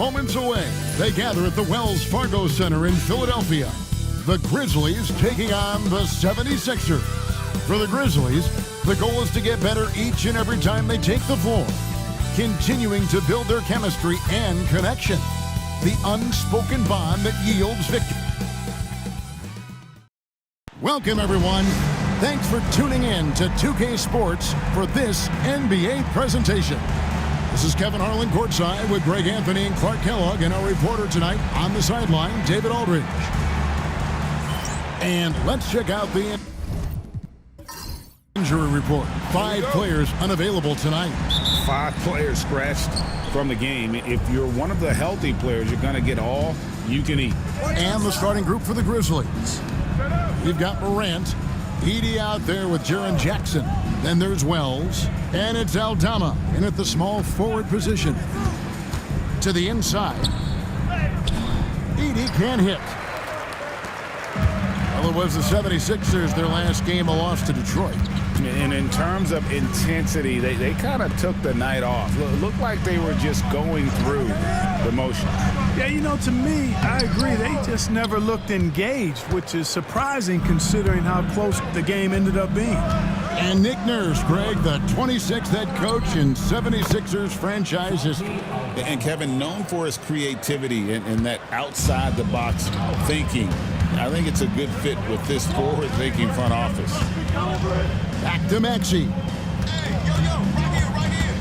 moments away. They gather at the Wells Fargo Center in Philadelphia. The Grizzlies taking on the 76ers. For the Grizzlies, the goal is to get better each and every time they take the floor, continuing to build their chemistry and connection, the unspoken bond that yields victory. Welcome, everyone. Thanks for tuning in to 2K Sports for this NBA presentation. This is Kevin Harlan courtside with Greg Anthony and Clark Kellogg, and our reporter tonight on the sideline, David Aldridge. And let's check out the injury report. 5 players unavailable tonight. 5 players scratched from the game. If you're one of the healthy players, you're going to get all you can eat. And the starting group for the Grizzlies. You've got Morant, Edey out there with Jaren Jackson. Then there's Wells, and it's Aldama in at the small forward position. To the inside. Edey can't hit. Well, it was the 76ers, their last game, a loss to Detroit. And in terms of intensity, they kind of took the night off. It looked like they were just going through the motions. Yeah, you know, to me, I agree. They just never looked engaged, which is surprising considering how close the game ended up being. And Nick Nurse, Greg, the 26th head coach in 76ers franchise history. And Kevin, known for his creativity and that outside-the-box thinking. I think it's a good fit with this forward-thinking front office. Back to Maxey. Right here.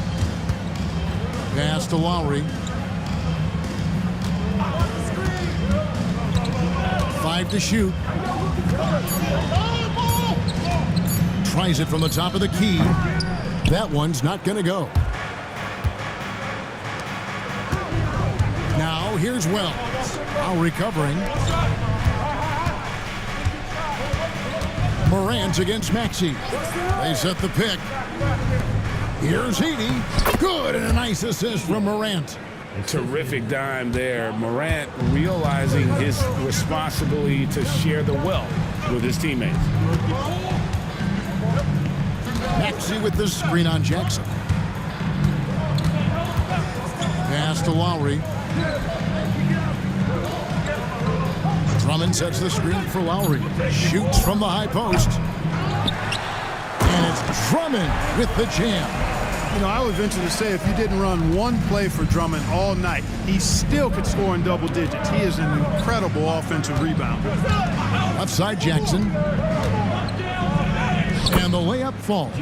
Pass to Lowry. 5 to shoot. Tries it from the top of the key. That one's not going to go. Now here's Wells. Now recovering. Morant against Maxey. They set the pick. Here's Edey. Good, and a nice assist from Morant. Terrific dime there. Morant realizing his responsibility to share the wealth with his teammates. Maxey with the screen on Jackson. Pass to Lowry. Drummond sets the screen for Lowry. Shoots from the high post. And it's Drummond with the jam. You know, I would venture to say if you didn't run one play for Drummond all night, he still could score in double digits. He is an incredible offensive rebounder. Left side Jackson. And the layup falls.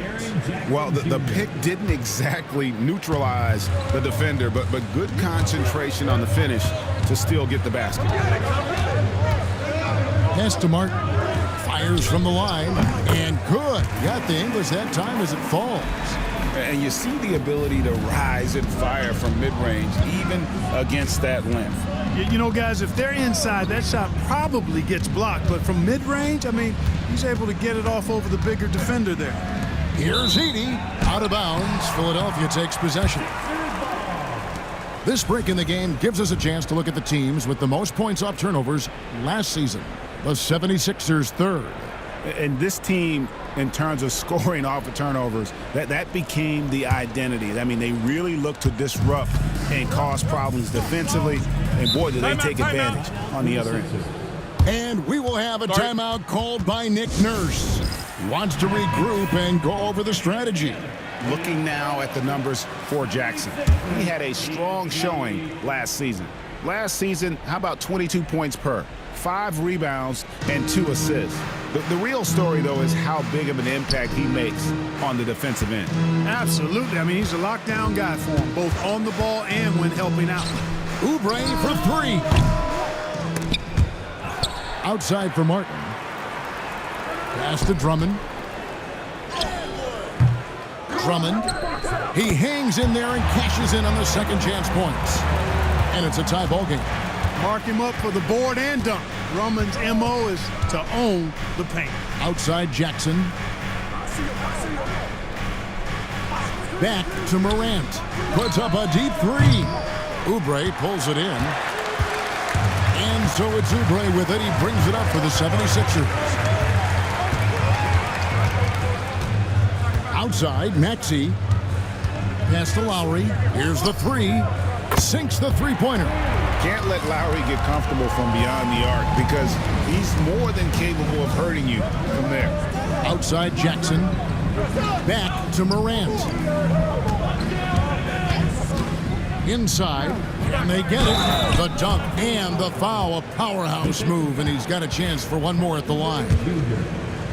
Well, the pick didn't exactly neutralize the defender, but good concentration on the finish to still get the basket. Pass to Martin. Fires from the line. And good. Got the English that time as it falls. And you see the ability to rise and fire from mid-range, even against that length. You know, guys, if they're inside, that shot probably gets blocked. But from mid-range, I mean, he's able to get it off over the bigger defender there. Here's Edey. Out of bounds. Philadelphia takes possession. This break in the game gives us a chance to look at the teams with the most points off turnovers last season. The 76ers third. And this team, in terms of scoring off of turnovers, that became the identity. I mean, they really looked to disrupt and cause problems defensively. And boy, did they take advantage on the other end. And we will have a timeout called by Nick Nurse. He wants to regroup and go over the strategy. Looking now at the numbers for Jackson. He had a strong showing last season. Last season, how about 22 points per? 5 rebounds and 2 assists. The real story, though, is how big of an impact he makes on the defensive end. Absolutely. I mean, he's a lockdown guy for him, both on the ball and when helping out. Oubre for 3. Outside for Martin. Pass to Drummond. Drummond. He hangs in there and cashes in on the second chance points. And it's a tie ball game. Mark him up for the board and dunk. Drummond's M.O. is to own the paint. Outside Jackson. Back to Morant. Puts up a deep 3. Oubre pulls it in. And so it's Oubre with it. He brings it up for the 76ers. Outside, Maxey. Pass to Lowry. Here's the 3. sinks the three-pointer. Can't let Lowry get comfortable from beyond the arc because he's more than capable of hurting you from there. Outside Jackson. Back to Morant. Inside, and they get it. The dunk and the foul, a powerhouse move, and he's got a chance for one more at the line.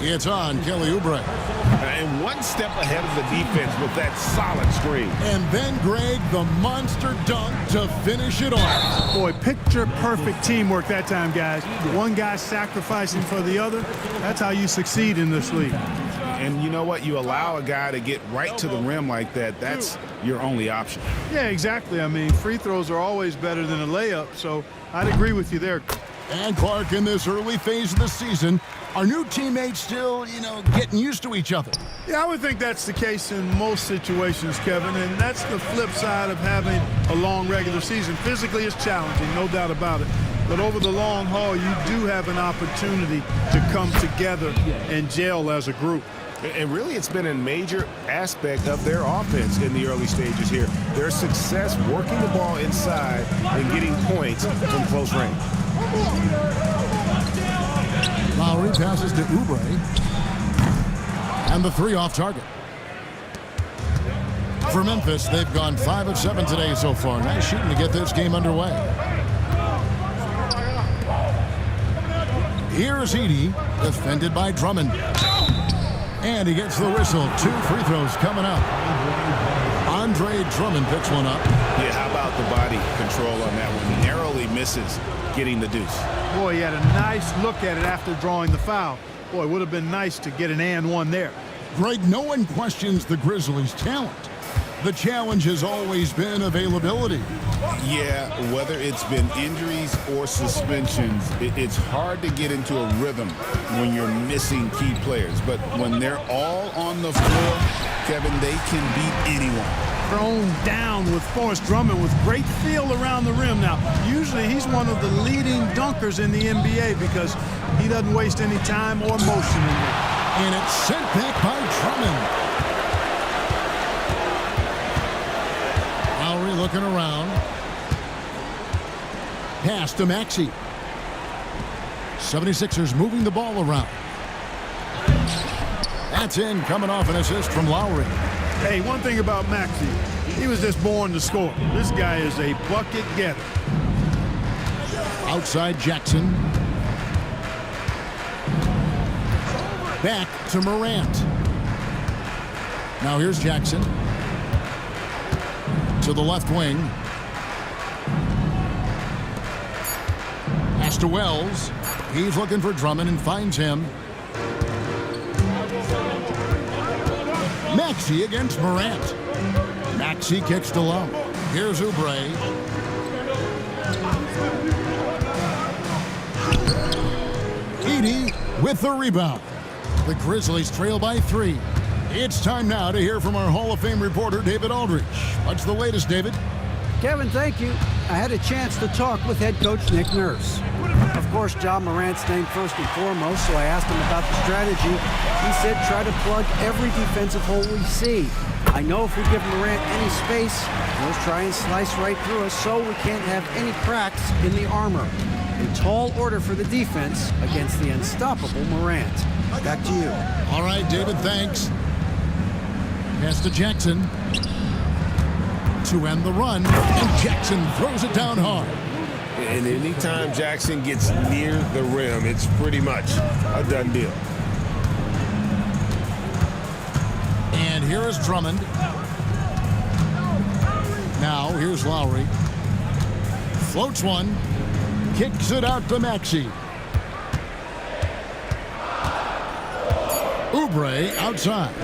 It's on Kelly Oubre. And one step ahead of the defense with that solid screen. And then Greg, the monster dunk to finish it off. Boy, picture-perfect teamwork that time, guys. One guy sacrificing for the other. That's how you succeed in this league. And you know what? You allow a guy to get right to the rim like that, that's your only option. Yeah, exactly. I mean, free throws are always better than a layup, so I'd agree with you there. And Clark, in this early phase of the season, are new teammates still, getting used to each other? Yeah, I would think that's the case in most situations, Kevin, and that's the flip side of having a long regular season. Physically, it's challenging, no doubt about it. But over the long haul, you do have an opportunity to come together and gel as a group. And really, it's been a major aspect of their offense in the early stages here. Their success working the ball inside and getting points from close range. Lowry passes to Oubre. And the three off target. For Memphis, they've gone 5 of 7 today so far. Nice shooting to get this game underway. Here's Edey, defended by Drummond. And he gets the whistle. 2 free throws coming up. Andre Drummond picks one up. Yeah, how about the body control on that one? He narrowly misses getting the deuce. Boy, he had a nice look at it after drawing the foul. Boy, it would have been nice to get an and one there. Greg, no one questions the Grizzlies' talent. The challenge has always been availability. Yeah, whether it's been injuries or suspensions, it's hard to get into a rhythm when you're missing key players. But when they're all on the floor, Kevin, they can beat anyone. Thrown down with Forrest Drummond with great feel around the rim. Now, usually he's one of the leading dunkers in the NBA because he doesn't waste any time or motion in there. And it's sent back by Drummond. Lowry looking around. Pass to Maxey. 76ers moving the ball around. That's in, coming off an assist from Lowry. Hey, one thing about Maxey, he was just born to score. This guy is a bucket getter. Outside Jackson. Back to Morant. Now here's Jackson. To the left wing. Pass to Wells. He's looking for Drummond and finds him. Maxey against Morant. Maxey kicks to low. Here's Oubre. Edey with the rebound. The Grizzlies trail by 3. It's time now to hear from our Hall of Fame reporter, David Aldridge. What's the latest, David? Kevin, thank you. I had a chance to talk with head coach Nick Nurse. Of course, Ja Morant's named first and foremost, so I asked him about the strategy. He said try to plug every defensive hole we see. I know if we give Morant any space, he'll try and slice right through us so we can't have any cracks in the armor. A tall order for the defense against the unstoppable Morant. Back to you. All right, David, thanks. Pass to Jackson. To end the run, and Jackson throws it down hard. And anytime Jackson gets near the rim, it's pretty much a done deal. And here is Drummond. Now here's Lowry. Floats one. Kicks it out to Maxey. Oubre outside.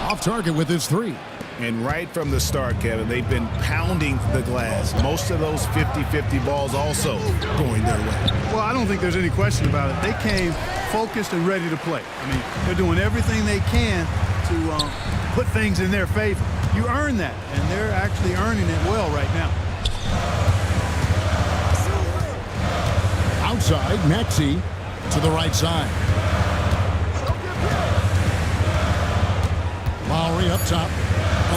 Off target with his 3. And right from the start, Kevin, they've been pounding the glass. Most of those 50-50 balls also going their way. Well, I don't think there's any question about it. They came focused and ready to play. I mean, they're doing everything they can to put things in their favor. You earn that, and they're actually earning it well right now. Outside, Maxey to the right side. Lowry up top.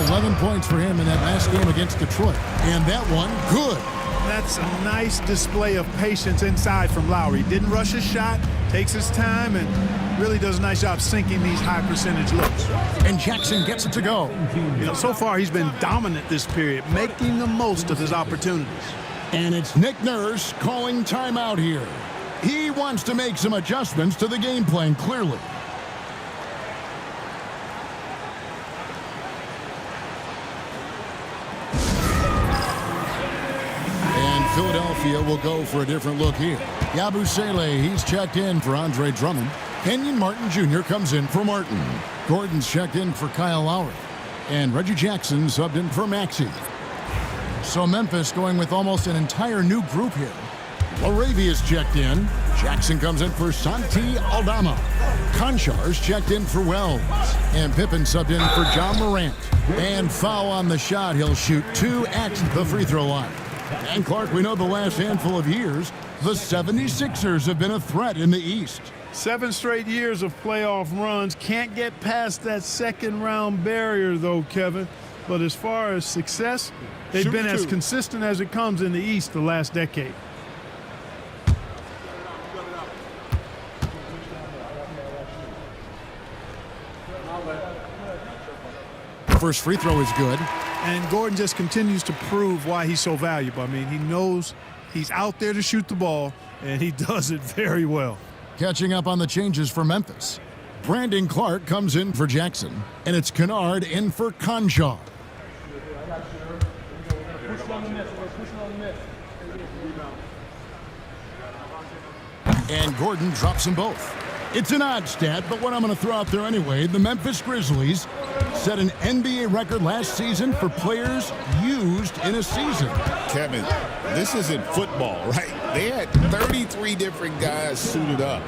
11 points for him in that last game against Detroit. And that one, good. That's a nice display of patience inside from Lowry. Didn't rush his shot, takes his time, and really does a nice job sinking these high percentage looks. And Jackson gets it to go. You know, so far he's been dominant this period, making the most of his opportunities. And it's Nick Nurse calling timeout here. He wants to make some adjustments to the game plan, clearly. And Philadelphia will go for a different look here. Yabusele, he's checked in for Andre Drummond. Kenyon Martin Jr. comes in for Martin. Gordon's checked in for Kyle Lowry. And Reggie Jackson subbed in for Maxey. So Memphis going with almost an entire new group here. Laravia's checked in. Jackson comes in for Santi Aldama. Konchar's checked in for Wells. And Pippen subbed in for John Morant. And foul on the shot. He'll shoot 2 at the free throw line. And Clark, we know the last handful of years, the 76ers have been a threat in the East. 7 straight years of playoff runs. Can't get past that second round barrier though, Kevin. But as far as success, they've been as consistent as it comes in the East the last decade. First free throw is good. And Gordon just continues to prove why he's so valuable. I mean, he knows he's out there to shoot the ball, and he does it very well. Catching up on the changes for Memphis. Brandon Clark comes in for Jackson, and it's Kennard in for Konchar. And Gordon drops them both. It's an odd stat, but what I'm going to throw out there anyway, the Memphis Grizzlies set an NBA record last season for players used in a season. Kevin, this isn't football, right? They had 33 different guys suited up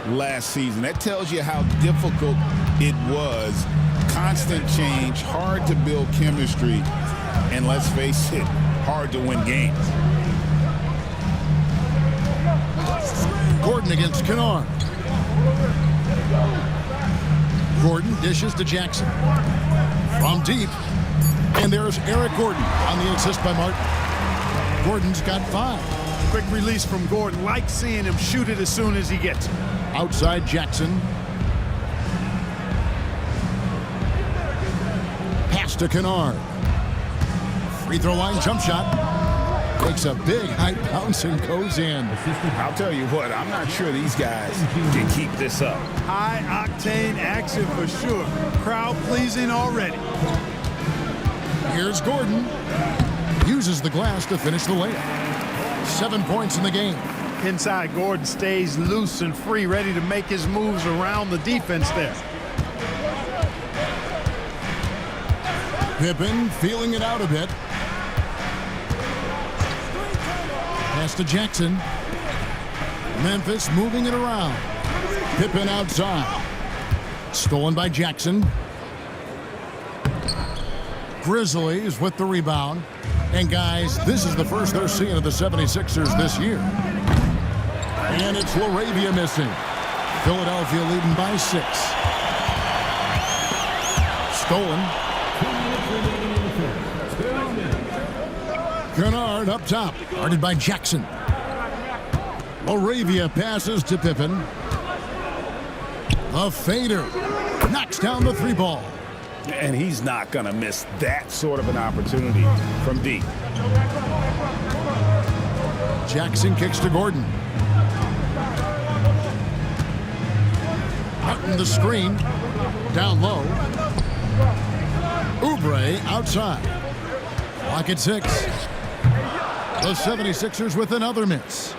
last season. That tells you how difficult it was. Constant change, hard to build chemistry, and let's face it, hard to win games. Gordon against Kennard. Gordon dishes to Jackson. From deep. And there's Eric Gordon on the assist by Martin. Gordon's got 5. Quick release from Gordon. Like seeing him shoot it as soon as he gets it. Outside Jackson. Pass to Kennard. Free throw line jump shot. Takes a big high bounce and goes in. I'll tell you what, I'm not sure these guys can keep this up. High octane action for sure. Crowd pleasing already. Here's Gordon. Uses the glass to finish the layup. 7 points in the game. Inside, Gordon stays loose and free, ready to make his moves around the defense there. Pippen feeling it out a bit. Pass to Jackson. Memphis moving it around. Pippen outside. Stolen by Jackson. Grizzlies with the rebound. And guys, this is the first they're seeing of the 76ers this year. And it's Laravia missing. Philadelphia leading by 6. Stolen. Kennard up top, guarded by Jackson. Laravia passes to Pippen. A fader knocks down the 3 ball. And he's not going to miss that sort of an opportunity from deep. Jackson kicks to Gordon. Out in the screen. Down low. Oubre outside. Clock at 6. The 76ers with another miss.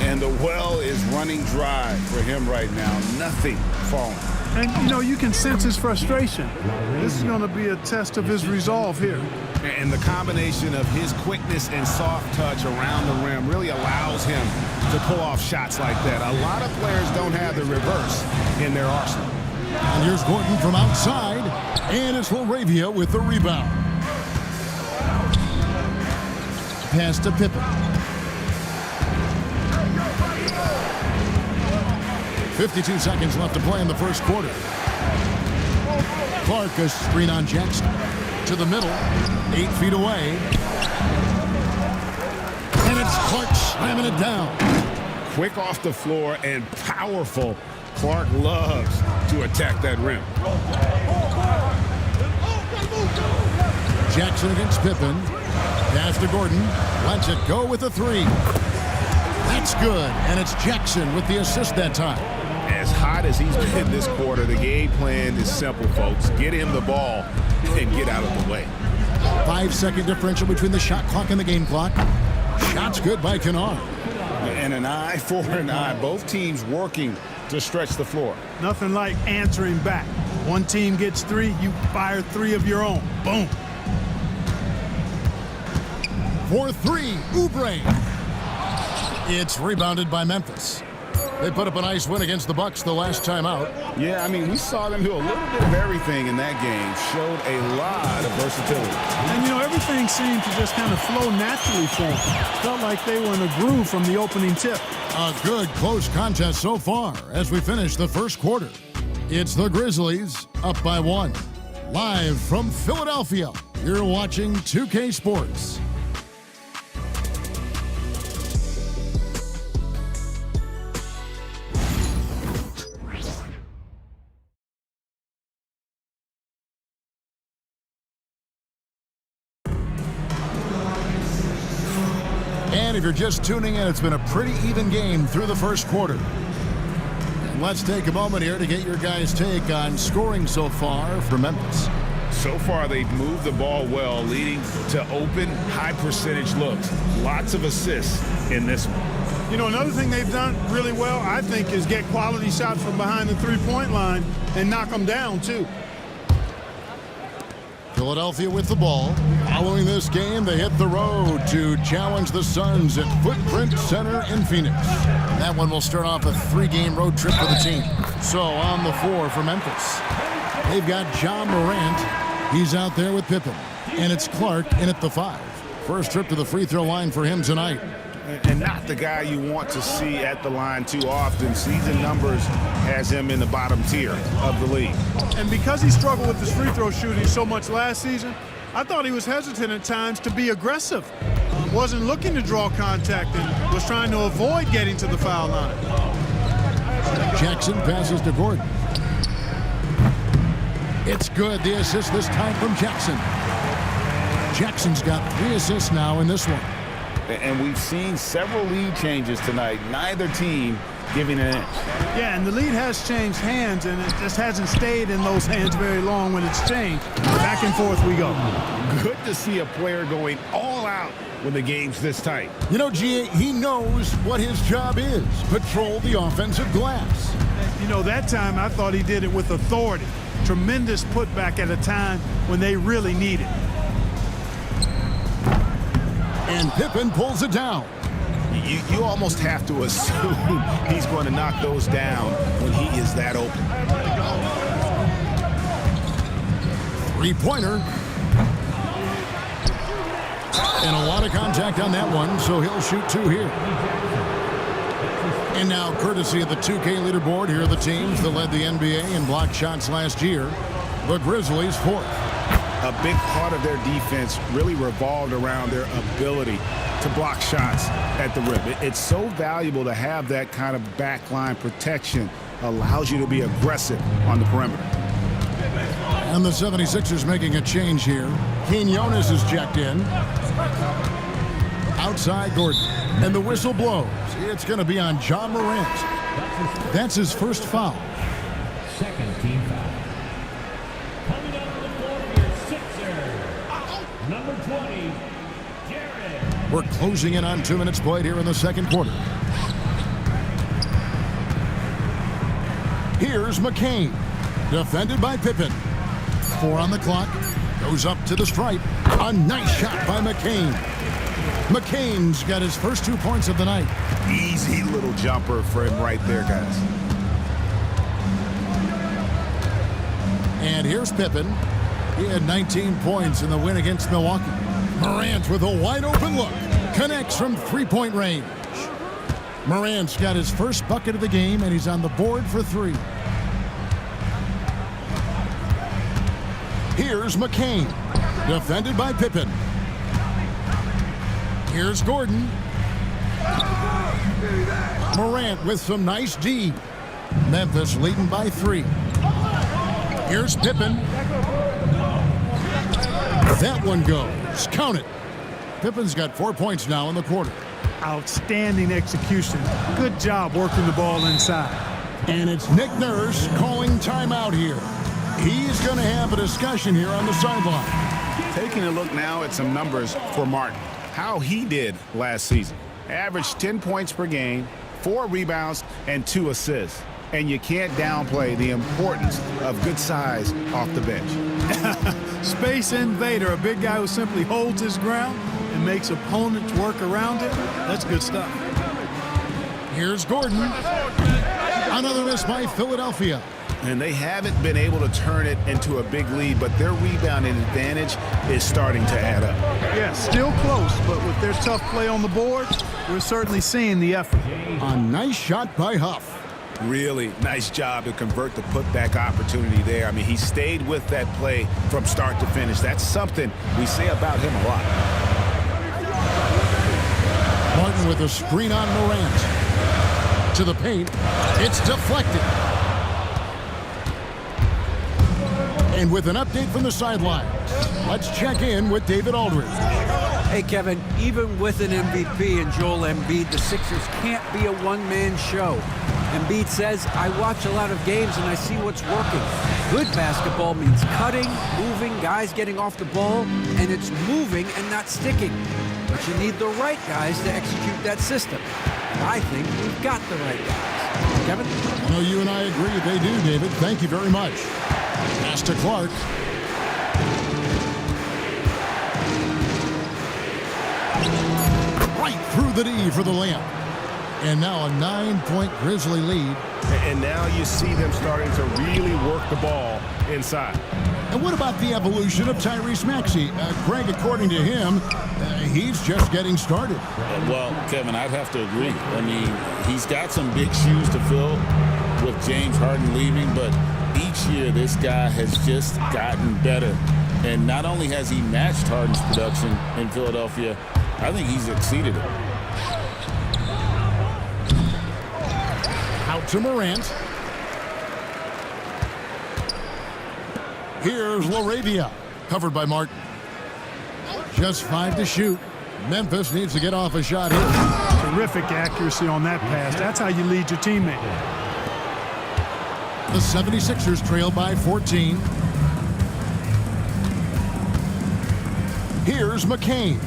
And the well is running dry for him right now. Nothing falling. And, you know, you can sense his frustration. This is going to be a test of his resolve here. And the combination of his quickness and soft touch around the rim really allows him to pull off shots like that. A lot of players don't have the reverse in their arsenal. And here's Gordon from outside. And it's Laravia with the rebound. Pass to Pippen. 52 seconds left to play in the first quarter. Clark a screen on Jackson. to the middle, 8 feet away. And it's Clark slamming it down. Quick off the floor and powerful. Clark loves to attack that rim. Jackson against Pippen. Pass to Gordon. Lets it go with a 3. That's good. And it's Jackson with the assist that time. As hot as he's been this quarter, the game plan is simple, folks. Get him the ball and get out of the way. 5-second differential between the shot clock and the game clock. Shot's good by Kennard. And an eye for an eye. Both teams working to stretch the floor. Nothing like answering back. One team gets 3, you fire 3 of your own. Boom. For 3, Oubre. It's rebounded by Memphis. They put up a nice win against the Bucks the last time out. Yeah, I mean, we saw them do a little bit of everything in that game. Showed a lot of versatility. And, you know, everything seemed to just kind of flow naturally for them. Felt like they were in a groove from the opening tip. A good, close contest so far as we finish the first quarter. It's the Grizzlies up by 1. Live from Philadelphia, you're watching 2K Sports. And if you're just tuning in, it's been a pretty even game through the first quarter. And let's take a moment here to get your guys' take on scoring so far for Memphis. So far, they've moved the ball well, leading to open, high-percentage looks. Lots of assists in this one. You know, another thing they've done really well, I think, is get quality shots from behind the three-point line and knock them down, too. Philadelphia with the ball. Following this game, they hit the road to challenge the Suns at Footprint Center in Phoenix. That one will start off a 3-game road trip for the team. So on the floor for Memphis, they've got John Morant. He's out there with Pippen. And it's Clark in at the 5. First trip to the free throw line for him tonight. And not the guy you want to see at the line too often. Season numbers has him in the bottom tier of the league. And because he struggled with his free throw shooting so much last season, I thought he was hesitant at times to be aggressive. Wasn't looking to draw contact and was trying to avoid getting to the foul line. Jackson passes to Gordon. It's good. The assist this time from Jackson. Jackson's got 3 assists now in this one. And we've seen several lead changes tonight. Neither team giving an inch. Yeah, and the lead has changed hands, and it just hasn't stayed in those hands very long when it's changed. Back and forth we go. Good to see a player going all out when the game's this tight. You know, G.A., he knows what his job is. Patrol the offensive glass. You know, that time I thought he did it with authority. Tremendous putback at a time when they really need it. And Pippen pulls it down. You almost have to assume he's going to knock those down when he is that open. 3-pointer. And a lot of contact on that one, so he'll shoot 2 here. And now, courtesy of the 2K leaderboard, here are the teams that led the NBA in blocked shots last year. The Grizzlies 4th. A big part of their defense really revolved around their ability to block shots at the rim. It's so valuable to have that kind of backline protection. Allows you to be aggressive on the perimeter. And the 76ers making a change here. Quinones is checked in. Outside Gordon. And the whistle blows. It's going to be on John Morant. That's his first foul. Second team foul. Coming up on the floor for your Sixers, number 20, Jared. We're closing in on 2 minutes played here in the second quarter. Here's McCain. Defended by Pippen. 4 on the clock. Goes up to the stripe. A nice shot by McCain. McCain's got his first 2 points of the night. Easy little jumper for him right there, guys. And here's Pippen. He had 19 points in the win against Milwaukee. Morant with a wide open look. Connects from 3-point range. Morant's got his first bucket of the game, and he's on the board for 3. Here's McCain. Defended by Pippen. Here's Gordon. Morant with some nice D. Memphis leading by 3. Here's Pippen. That one goes. Count it. Pippen's got 4 points now in the quarter. Outstanding execution. Good job working the ball inside. And it's Nick Nurse calling timeout here. He's going to have a discussion here on the sideline. Taking a look now at some numbers for Martin. How he did last season. Averaged 10 points per game, 4 rebounds, and 2 assists. And you can't downplay the importance of good size off the bench. Space invader, a big guy who simply holds his ground and makes opponents work around it. That's good stuff. Here's Gordon. Another miss by Philadelphia. And they haven't been able to turn it into a big lead, but their rebounding advantage is starting to add up. Yeah, still close, but with their tough play on the board, we're certainly seeing the effort. A nice shot by Huff. Really nice job to convert the putback opportunity there. I mean, he stayed with that play from start to finish. That's something we say about him a lot. Martin with a screen on Morant. To the paint. It's deflected. And with an update from the sideline, let's check in with David Aldridge. Hey, Kevin, even with an MVP and Joel Embiid, the Sixers can't be a one-man show. Embiid says, I watch a lot of games and I see what's working. Good basketball means cutting, moving, guys getting off the ball, and it's moving and not sticking. But you need the right guys to execute that system. And I think we've got the right guys. Kevin? I know you and I agree they do, David. Thank you very much. Pass to Clark. Right through the D for the layup. And now a 9-point Grizzly lead. And now you see them starting to really work the ball inside. And what about the evolution of Tyrese Maxey? Greg, according to him, he's just getting started. Well, Kevin, I'd have to agree. I mean, he's got some big shoes to fill with James Harden leaving, but each year this guy has just gotten better. And not only has he matched Harden's production in Philadelphia, I think he's exceeded it. Out to Morant. Here's LaRavia, covered by Martin. Just 5 to shoot. Memphis needs to get off a shot here. Terrific accuracy on that pass. That's how you lead your teammate. The 76ers trail by 14. Here's McCain.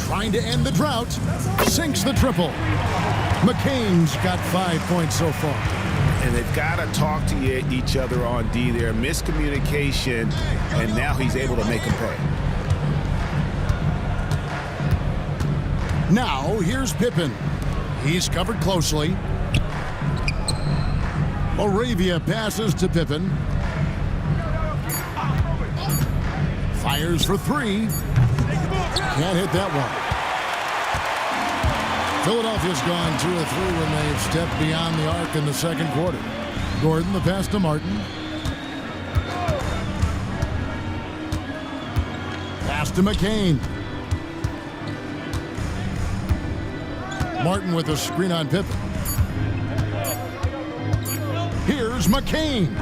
Trying to end the drought. Sinks the triple. McCain's got 5 points so far. And they've got to talk to each other on D there. Miscommunication, and now he's able to make them pay. Now, here's Pippen. He's covered closely. LaRavia passes to Pippen. Fires for 3. Can't hit that one. Philadelphia's gone 2 of 3 when they've stepped beyond the arc in the second quarter. Gordon, the pass to Martin. Pass to McCain. Martin with a screen on Pippen. Here's McCain.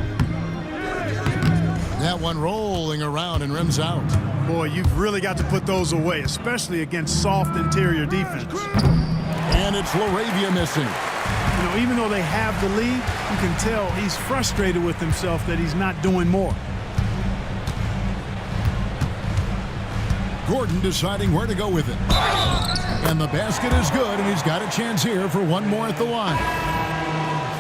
That one rolling around and rims out. Boy, you've really got to put those away, especially against soft interior defense. And it's LaRavia missing. You know, even though they have the lead, you can tell he's frustrated with himself that he's not doing more. Gordon deciding where to go with it. And the basket is good, and he's got a chance here for one more at the line.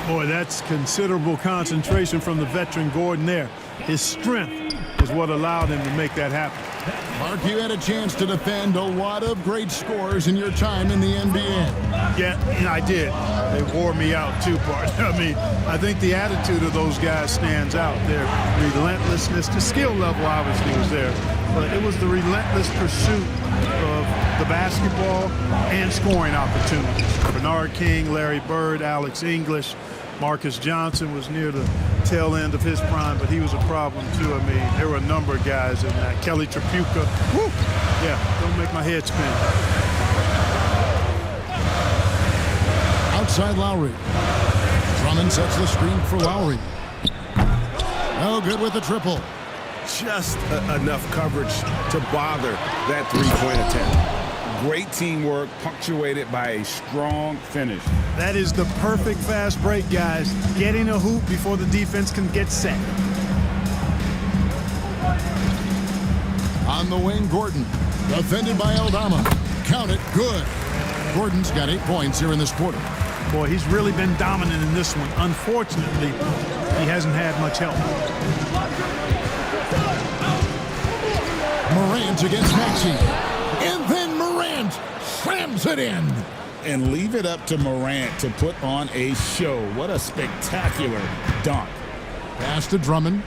Boy, that's considerable concentration from the veteran Gordon there. His strength is what allowed him to make that happen. Mark, you had a chance to defend a lot of great scores in your time in the NBA. Yeah, I did. They wore me out too, Bart. I mean, I think the attitude of those guys stands out. Their relentlessness, the skill level obviously was there, but it was the relentless pursuit of the basketball and scoring opportunities. Bernard King, Larry Bird, Alex English, Marcus Johnson was near the tail end of his prime, but he was a problem too. I mean, there were a number of guys in that. Kelly Tripucka. Woo! Yeah, don't make my head spin. Outside Lowry. Drummond sets the screen for Lowry. Oh, good with the triple. Just enough coverage to bother that three-point attempt. Great teamwork, punctuated by a strong finish. That is the perfect fast break, guys. Getting a hoop before the defense can get set. On the wing, Gordon. Defended by Aldama. Count it, good. Gordon's got 8 points here in this quarter. Boy, he's really been dominant in this one. Unfortunately, he hasn't had much help. Morant against Maxey. And then Morant slams it in. And leave it up to Morant to put on a show. What a spectacular dunk. Pass to Drummond.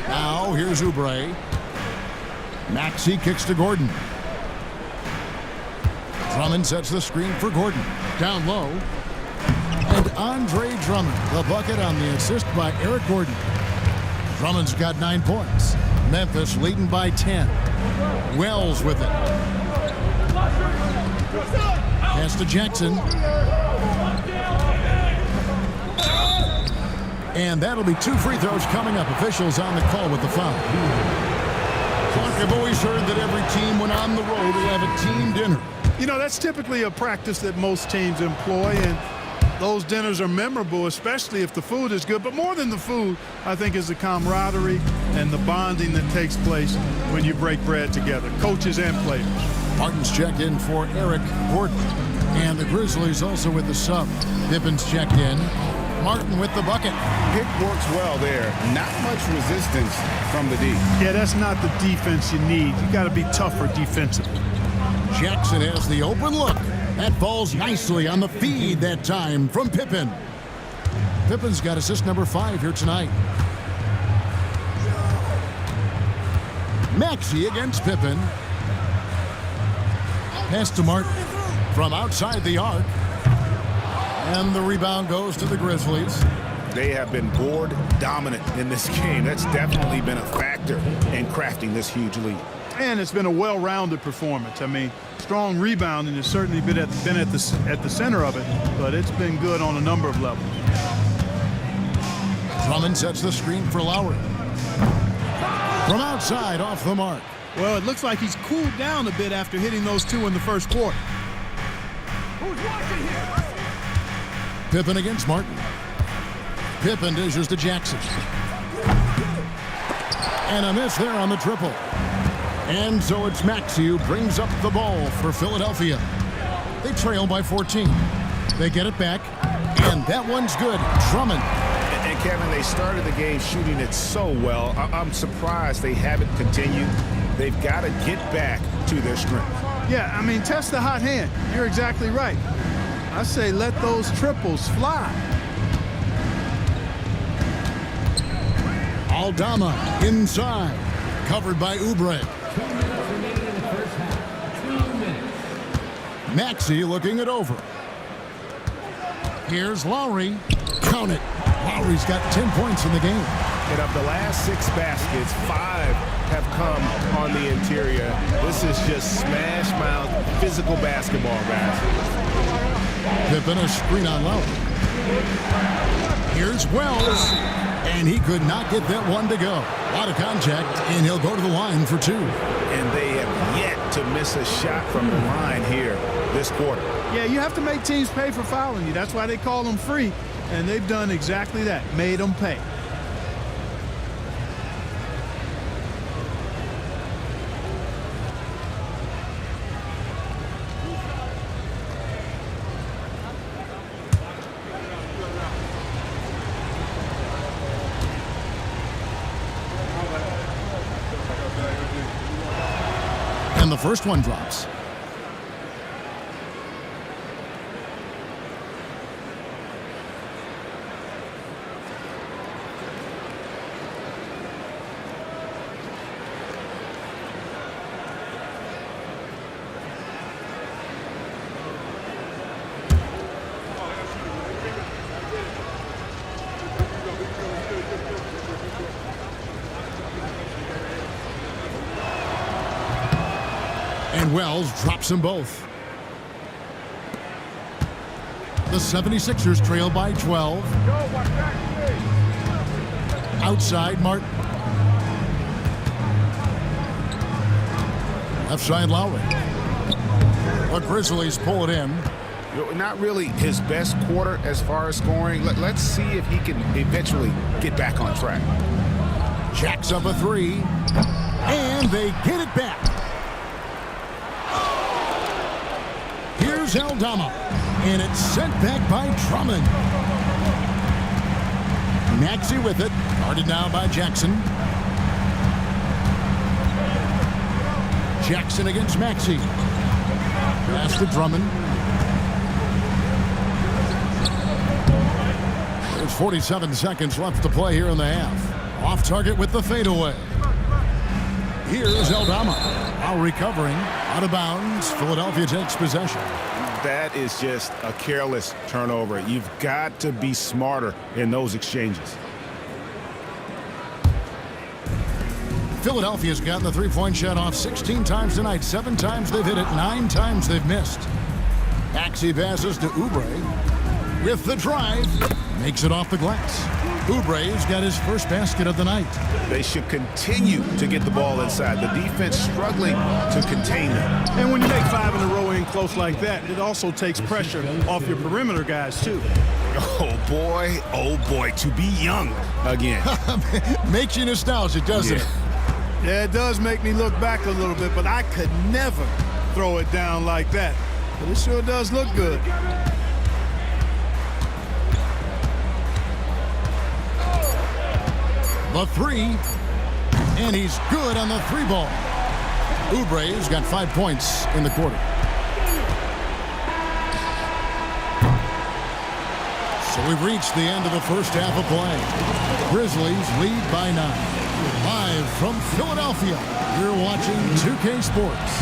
Now here's Oubre. Maxey kicks to Gordon. Drummond sets the screen for Gordon. Down low. And Andre Drummond, the bucket on the assist by Eric Gordon. Drummond's got 9 points. Memphis leading by 10. Wells with it. Pass to Jackson. And that'll be 2 free throws coming up. Officials on the call with the foul. Clark, I've always heard that every team when on the road will have a team dinner. You know, that's typically a practice that most teams employ, and those dinners are memorable, especially if the food is good. But more than the food, I think, is the camaraderie and the bonding that takes place when you break bread together, coaches and players. Martin's checked in for Eric Gordon. And the Grizzlies also with the sub. Pippen's checked in. Martin with the bucket. Pick works well there. Not much resistance from the D. Yeah, that's not the defense you need. You got to be tougher defensively. Jackson has the open look. That falls nicely on the feed that time from Pippen. Pippen's got assist number 5 here tonight. Maxey against Pippen. Pass to Martin from outside the arc. And the rebound goes to the Grizzlies. They have been board dominant in this game. That's definitely been a factor in crafting this huge lead. And it's been a well-rounded performance. I mean, strong rebounding has certainly been at the center of it, but it's been good on a number of levels. Drummond sets the screen for Lowry. From outside, off the mark. Well, it looks like he's cooled down a bit after hitting those 2 in the first quarter. Who's watching here? Pippen against Martin. Pippen dishes to Jackson. And a miss there on the triple. And so it's Maxey who brings up the ball for Philadelphia. They trail by 14. They get it back, and that one's good. Drummond. And Kevin, they started the game shooting it so well. I'm surprised they haven't continued. They've got to get back to their strength. Yeah, I mean, test the hot hand. You're exactly right. I say let those triples fly. Aldama inside. Covered by Oubre. 2 minutes remaining in the first half. 2 minutes. Maxey looking it over. Here's Lowry. Count it. Lowry's got 10 points in the game. And of the last 6 baskets, 5 have come on the interior. This is just smash mouth physical basketball, guys. Pippen a screen on Lowry. Here's Wells. And he could not get that one to go. A lot of contact, and he'll go to the line for 2. And they have yet to miss a shot from the line here this quarter. Yeah, you have to make teams pay for fouling you. That's why they call them free. And they've done exactly that, made them pay. And the first one drops. And Wells drops them both. The 76ers trail by 12. Outside, Martin. Left side, Lowry. The Grizzlies pull it in. Not really his best quarter as far as scoring. Let's see if he can eventually get back on track. Jacks up a three. And they get it back. Here's Aldama. And it's sent back by Drummond. Maxey with it. Guarded now by Jackson. Jackson against Maxey. Pass to Drummond. There's 47 seconds left to play here in the half. Off target with the fadeaway. Here's Aldama. Now recovering. Out of bounds. Philadelphia takes possession. That is just a careless turnover. You've got to be smarter in those exchanges. Philadelphia's gotten the three-point shot off 16 times tonight. 7 times they've hit it, 9 times they've missed. Maxey passes to Oubre with the drive. Makes it off the glass. Oubre's got his first basket of the night. They should continue to get the ball inside. The defense struggling to contain them. And when you make 5 in a row in close like that, it also takes pressure off your perimeter guys, too. Oh boy, to be young again. Makes you nostalgic, doesn't it? Yeah, it does make me look back a little bit, but I could never throw it down like that. But it sure does look good. The three, and he's good on the three ball. Oubre's got 5 points in the quarter. So we've reached the end of the first half of play. Grizzlies lead by 9. Live from Philadelphia, you're watching 2K Sports.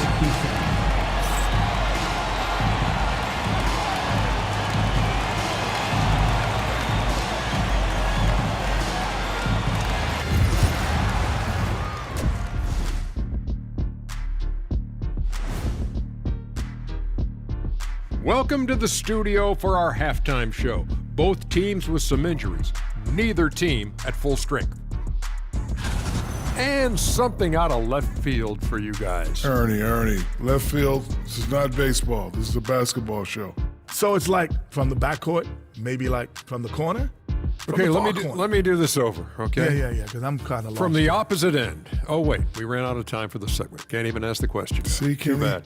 Welcome to the studio for our halftime show. Both teams with some injuries. Neither team at full strength. And something out of left field for you guys. Ernie, left field, this is not baseball. This is a basketball show. So it's like from the backcourt, maybe like from the corner? Okay, let me do this over, okay? Yeah, because I'm kind of lost. From the opposite end. Oh, wait, we ran out of time for the segment. Can't even ask the question. See, Too bad.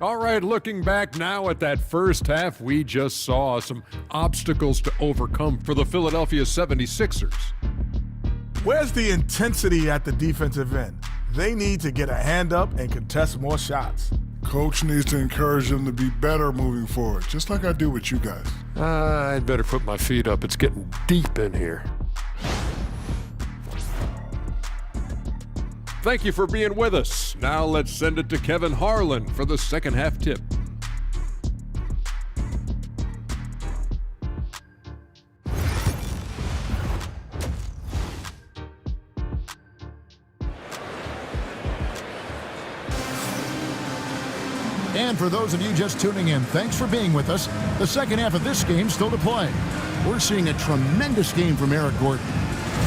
All right, looking back now at that first half, we just saw some obstacles to overcome for the Philadelphia 76ers. Where's the intensity at the defensive end? They need to get a hand up and contest more shots. Coach needs to encourage them to be better moving forward, just like I do with you guys. I'd better put my feet up. It's getting deep in here. Thank you for being with us. Now let's send it to Kevin Harlan for the second half tip. And for those of you just tuning in, thanks for being with us. The second half of this game still to play. We're seeing a tremendous game from Eric Gordon.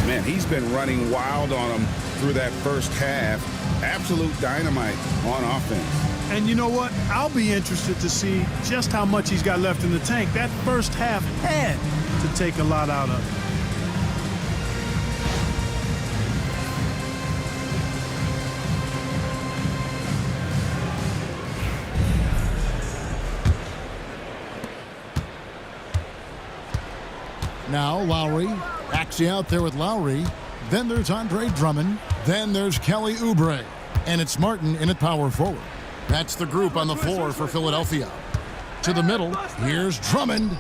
Man, he's been running wild on them through that first half. Absolute dynamite on offense. And you know what? I'll be interested to see just how much he's got left in the tank. That first half had to take a lot out of it. Now Lowry, Maxey out there with Lowry. Then there's Andre Drummond. Then there's Kelly Oubre. And it's Martin in at power forward. That's the group on the floor for Philadelphia. To the middle, here's Drummond.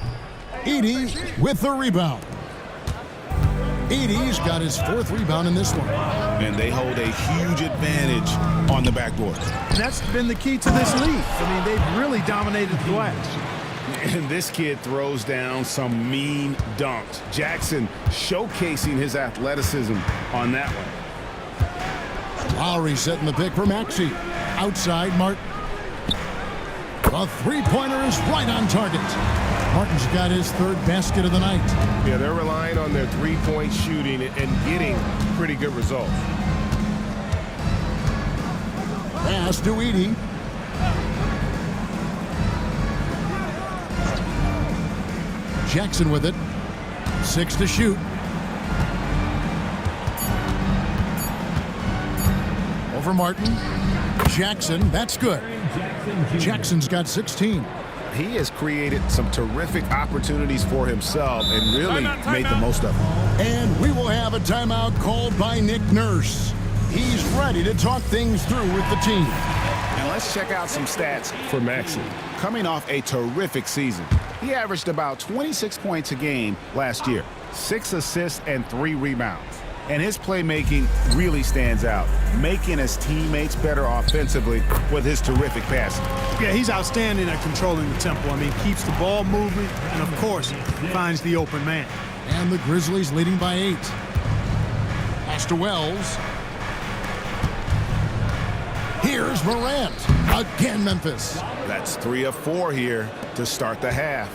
Edey with the rebound. Edey's got his 4th rebound in this one. And they hold a huge advantage on the backboard. And that's been the key to this league. I mean, they've really dominated the glass. And this kid throws down some mean dunks. Jackson showcasing his athleticism on that one. Lowry setting the pick for Maxey. Outside, Martin. A three-pointer is right on target. Martin's got his third basket of the night. Yeah, they're relying on their three-point shooting and getting pretty good results. Pass to Edey. Jackson with it. 6 to shoot. Over Martin. Jackson, that's good. Jackson's got 16. He has created some terrific opportunities for himself and really made the most of them. And we will have a timeout called by Nick Nurse. He's ready to talk things through with the team. And let's check out some stats for Maxey. Coming off a terrific season, he averaged about 26 points a game last year, 6 assists and 3 rebounds. And his playmaking really stands out, making his teammates better offensively with his terrific passing. Yeah, he's outstanding at controlling the tempo. I mean, keeps the ball moving and, of course, finds the open man. And the Grizzlies leading by 8. Pass to Wells. Here's Morant. Again, Memphis. That's 3 of 4 here to start the half.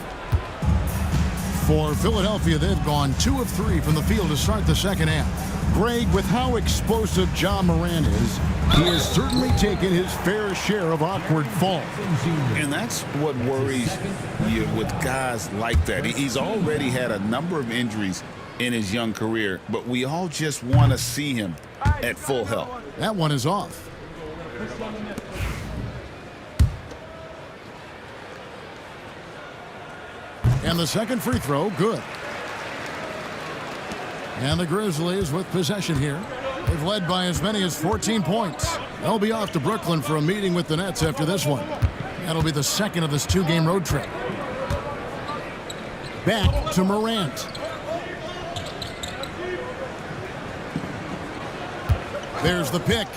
For Philadelphia, they've gone 2 of 3 from the field to start the second half. Greg, with how explosive Ja Morant is, he has certainly taken his fair share of awkward falls. And that's what worries you with guys like that. He's already had a number of injuries in his young career, but we all just want to see him at full health. That one is off. And the second free throw, good. And the Grizzlies with possession here. They've led by as many as 14 points. They'll be off to Brooklyn for a meeting with the Nets after this one. That'll be the second of this 2-game road trip. Back to Morant. There's the pick.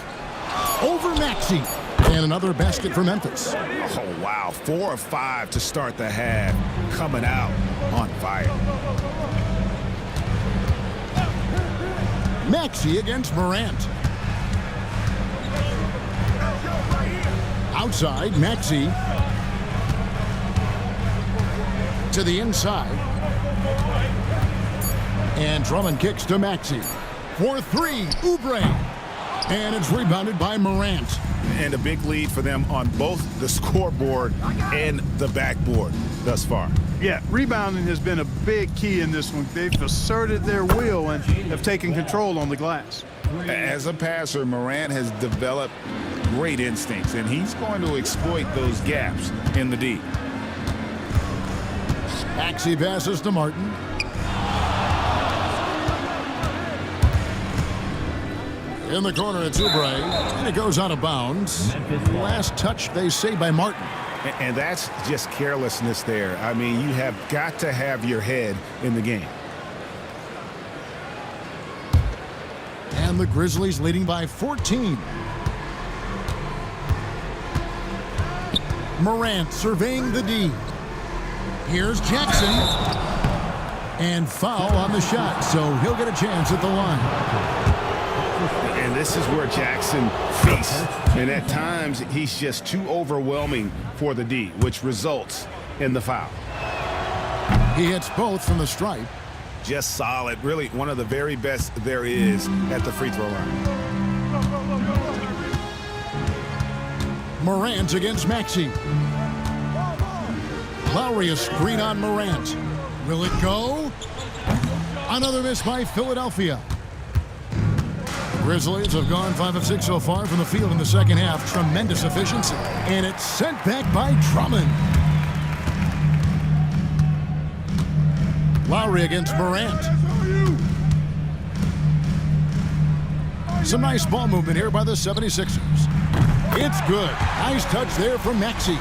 Over Maxey. And another basket for Memphis. Oh, wow. 4 of 5 to start the half. Coming out on fire. Maxey against Morant. Outside, Maxey. To the inside. And Drummond kicks to Maxey. For 3, Oubre. And it's rebounded by Morant. And a big lead for them on both the scoreboard and the backboard thus far. Yeah, rebounding has been a big key in this one. They've asserted their will and have taken control on the glass. As a passer, Morant has developed great instincts, and he's going to exploit those gaps in the D. Maxey passes to Martin. In the corner, it's Oubre, and it goes out of bounds. Last touch, they say, by Martin. And that's just carelessness there. I mean, you have got to have your head in the game. And the Grizzlies leading by 14. Morant surveying the D. Here's Jackson. And foul on the shot, so he'll get a chance at the line. And this is where Jackson feasts. And at times, he's just too overwhelming for the D, which results in the foul. He hits both from the stripe. Just solid. Really one of the very best there is at the free throw line. Morant against Maxey. Lowry a screen on Morant. Will it go? Another miss by Philadelphia. Grizzlies have gone 5 of 6 so far from the field in the second half. Tremendous efficiency. And it's sent back by Drummond. Lowry against Morant. Some nice ball movement here by the 76ers. It's good. Nice touch there from Maxey.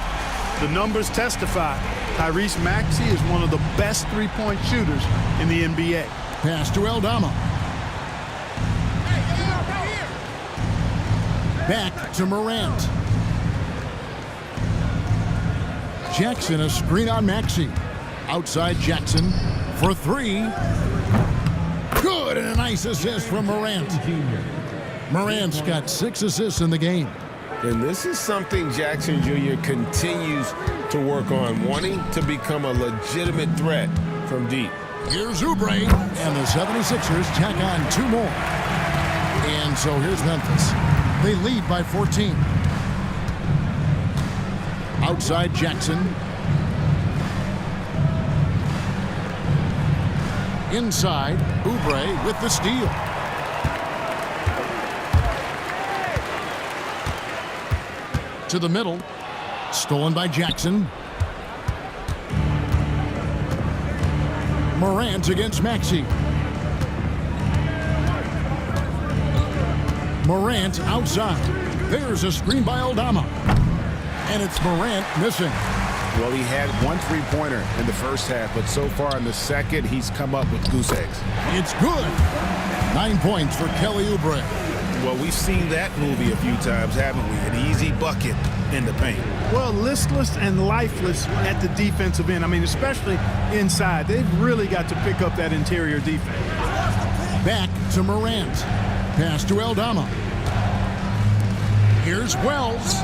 The numbers testify. Tyrese Maxey is one of the best three-point shooters in the NBA. Pass to Aldama. Back to Morant. Jackson a screen on Maxey. Outside Jackson for 3. Good, and a nice assist from Morant. Morant's got 6 assists in the game. And this is something Jackson Jr. continues to work on, wanting to become a legitimate threat from deep. Here's Oubre, and the 76ers tack on 2 more. And so here's Memphis. They lead by 14. Outside Jackson. Inside, Oubre with the steal. To the middle. Stolen by Jackson. Morant against Maxey. Morant outside. There's a screen by Aldama. And it's Morant missing. Well, he had 1 3-pointer in the first half, but so far in the second, he's come up with goose eggs. It's good. 9 points for Kelly Oubre. Well, we've seen that movie a few times, haven't we? An easy bucket in the paint. Well, listless and lifeless at the defensive end. I mean, especially inside. They've really got to pick up that interior defense. Back to Morant. Pass to Aldama. Here's Wells.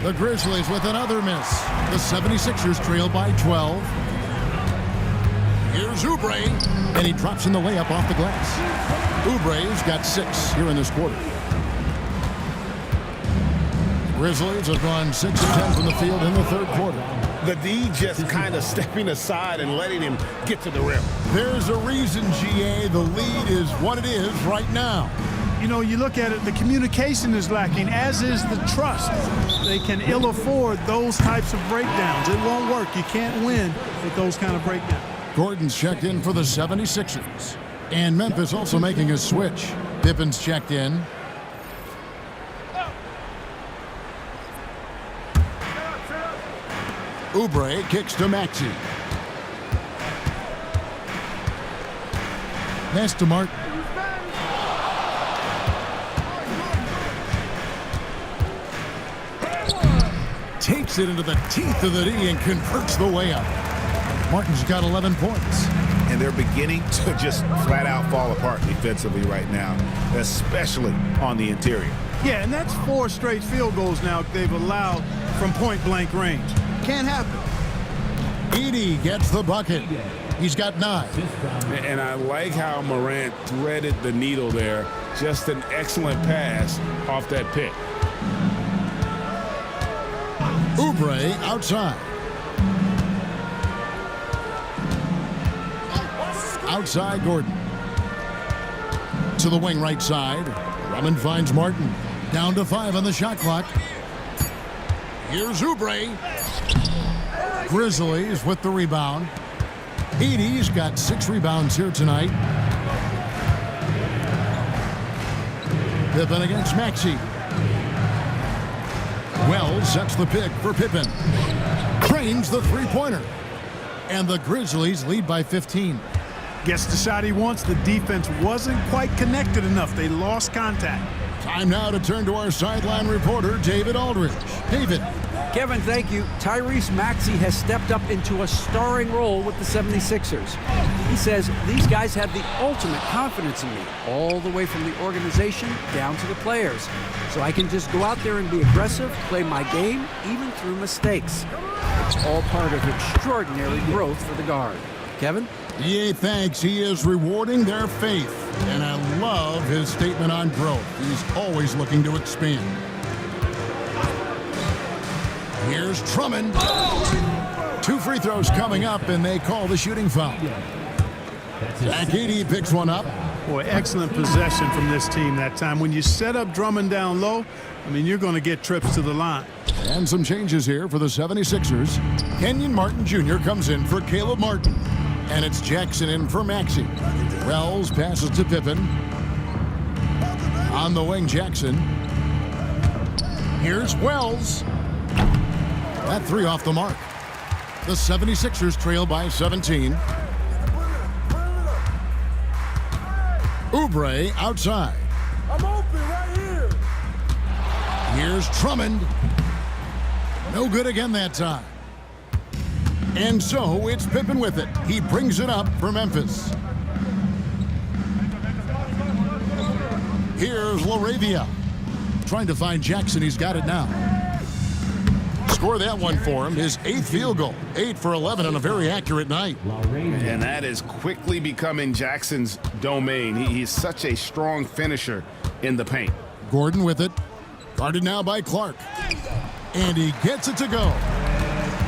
The Grizzlies with another miss. The 76ers trail by 12. Here's Oubre, and he drops in the layup off the glass. Oubre's got 6 here in this quarter. Grizzlies have gone 6 of 10 from the field in the third quarter. The D just kind of stepping aside and letting him get to the rim. There's a reason, GA, the lead is what it is right now. You know, you look at it, the communication is lacking, as is the trust. They can ill afford those types of breakdowns. It won't work. You can't win with those kind of breakdowns. Gordon's checked in for the 76ers. And Memphis also making a switch. Pippen's checked in. Oubre kicks to Maxey. Pass to Martin. Takes it into the teeth of the D and converts the layup. Martin's got 11 points. And they're beginning to just flat out fall apart defensively right now, especially on the interior. Yeah, and that's 4 straight field goals now they've allowed from point-blank range. Can't happen. Edey gets the bucket. He's got 9. And I like how Morant threaded the needle there. Just an excellent pass off that pick. Oubre outside. Outside Gordon. To the wing right side. Drummond finds Martin. Down to 5 on the shot clock. Here's Oubre. Grizzlies with the rebound. Edey's got 6 rebounds here tonight. Pippen against Maxey. Wells sets the pick for Pippen. Trains the 3-pointer. And the Grizzlies lead by 15. Gets the shot he wants. The defense wasn't quite connected enough. They lost contact. Time now to turn to our sideline reporter, David Aldridge. David. Kevin, thank you. Tyrese Maxey has stepped up into a starring role with the 76ers. He says, these guys have the ultimate confidence in me, all the way from the organization down to the players. So I can just go out there and be aggressive, play my game, even through mistakes. It's all part of extraordinary growth for the guard. Kevin? EA thanks. He is rewarding their faith. And I love his statement on growth. He's always looking to expand. Here's Drummond. 2 free throws coming up, and they call the shooting foul. Zach Edey picks one up. Boy, excellent possession from this team that time. When you set up Drummond down low, I mean, you're going to get trips to the line. And some changes here for the 76ers. Kenyon Martin Jr. comes in for Caleb Martin. And it's Jackson in for Maxey. Wells passes to Pippen. On the wing, Jackson. Here's Wells. That 3 off the mark. The 76ers trail by 17. Oubre outside. I'm open right here. Here's Drummond. No good again that time. And so it's Pippen with it. He brings it up for Memphis. Here's LaRavia. Trying to find Jackson. He's got it now. Score that one for him. His 8th field goal. 8 for 11 on a very accurate night. And that is quickly becoming Jackson's domain. He's such a strong finisher in the paint. Gordon with it. Guarded now by Clark. And he gets it to go.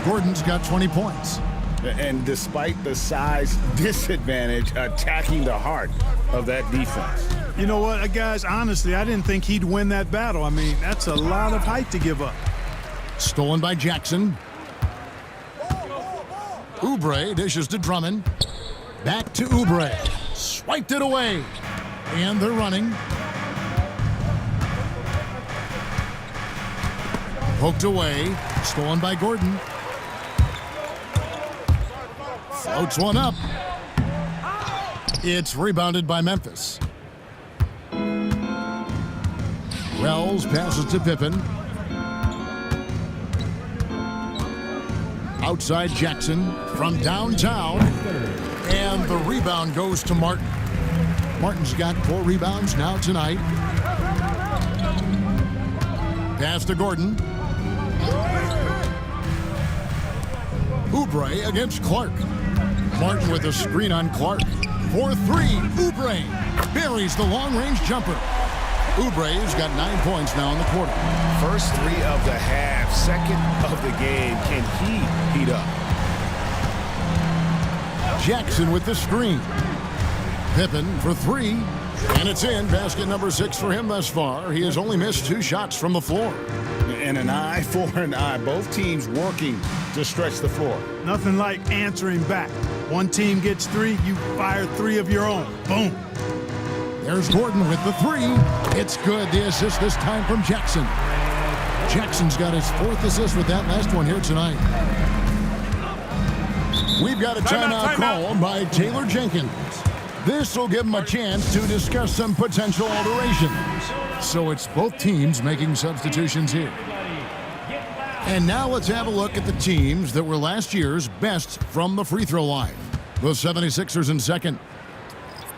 Gordon's got 20 points. And despite the size disadvantage, attacking the heart of that defense. You know what, guys, honestly, I didn't think he'd win that battle. I mean, that's a lot of height to give up. Stolen by Jackson. Oubre dishes to Drummond. Back to Oubre. Swiped it away. And they're running. Poked away. Stolen by Gordon. Floats one up. It's rebounded by Memphis. Wells passes to Pippen. Outside Jackson from downtown. And the rebound goes to Martin. Martin's got 4 rebounds now tonight. Pass to Gordon. Oubre against Clark. Martin with a screen on Clark. 4-3. Oubre buries the long-range jumper. Oubre's got 9 points now in the quarter. First 3 of the half, second of the game. Can he heat up? Jackson with the screen. Pippen for 3. And it's in. Basket number 6 for him thus far. He has only missed 2 shots from the floor. And an eye for an eye. Both teams working to stretch the floor. Nothing like answering back. One team gets 3, you fire 3 of your own. Boom. There's Gordon with the 3. It's good. The assist this time from Jackson. Jackson's got his 4th assist with that last one here tonight. We've got a timeout called by Taylor Jenkins. This will give him a chance to discuss some potential alterations. So it's both teams making substitutions here. And now let's have a look at the teams that were last year's best from the free throw line. The 76ers in second.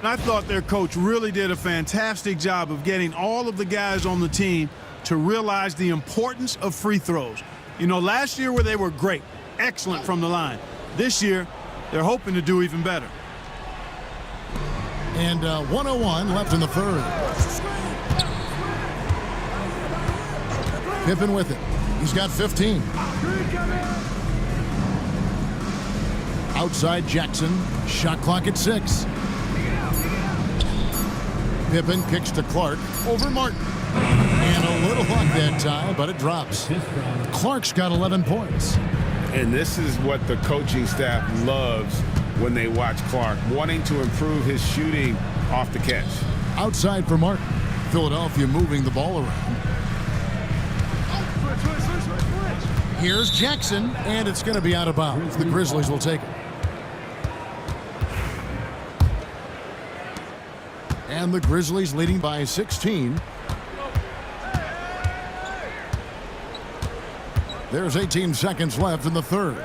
I thought their coach really did a fantastic job of getting all of the guys on the team to realize the importance of free throws. You know, last year where they were great, excellent from the line. This year, they're hoping to do even better. And 1:01 left in the third. Pippen with it. He's got 15. Outside Jackson. Shot clock at 6. Pippen kicks to Clark over Martin. And a little luck that time, but it drops. Clark's got 11 points. And this is what the coaching staff loves when they watch Clark, wanting to improve his shooting off the catch. Outside for Martin. Philadelphia moving the ball around. Here's Jackson, and it's going to be out of bounds. The Grizzlies will take it. And the Grizzlies leading by 16. There's 18 seconds left in the third.